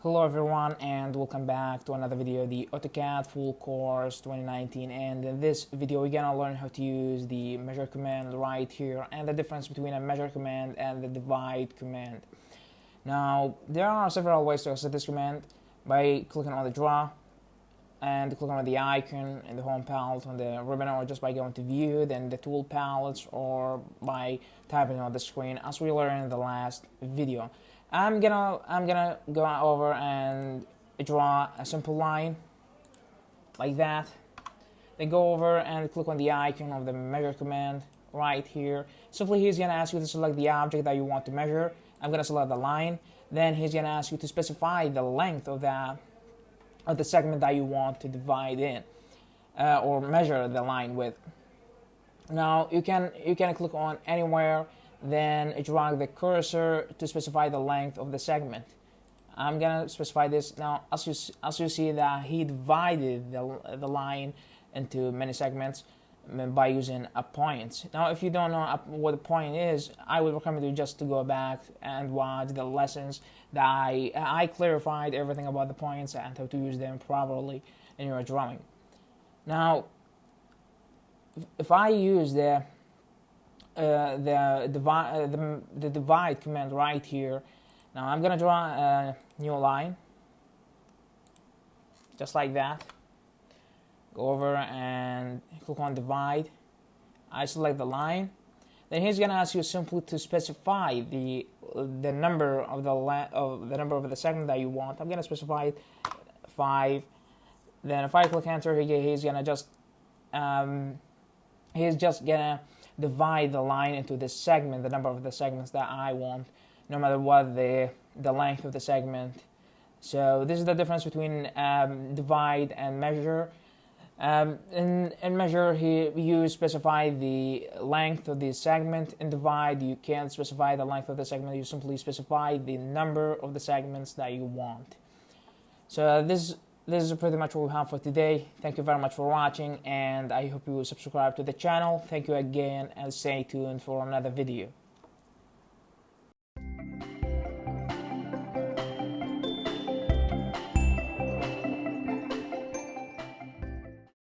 Hello everyone and welcome back to another video, the AutoCAD full course 2019, and in this video we're gonna learn how to use the measure command right here and the difference between a measure command and the divide command. Now there are several ways to access this command: by clicking on the draw and clicking on the icon in the home palette on the ribbon, or just by going to view, then the tool palettes, or by typing on the screen as we learned in the last video. I'm gonna go over and draw a simple line like that. Then go over and click on the icon of the measure command right here. Simply he's gonna ask you to select the object that you want to measure. I'm gonna select the line. Then he's gonna ask you to specify the length of the segment that you want to divide in or measure the line with. Now you can click on anywhere, then drag the cursor to specify the length of the segment. I'm gonna specify this now. As you see that he divided the line into many segments by using a point. Now if you don't know what a point is, I would recommend you just to go back and watch the lessons that I clarified everything about the points and how to use them properly in your drawing. Now if I use the divide command right here, now I'm gonna draw a new line just like that. Go over and click on divide. I select the line. Then he's gonna ask you simply to specify the number of the segment that you want. I'm gonna specify 5. Then if I click enter, he's just gonna divide the line into the segment, the number of the segments that I want, no matter what the length of the segment. So this is the difference between divide and measure. In measure, you specify the length of the segment. In divide, you can't specify the length of the segment. You simply specify the number of the segments that you want. So this is pretty much what we have for today. Thank you very much for watching, and I hope you will subscribe to the channel. Thank you again, and stay tuned for another video.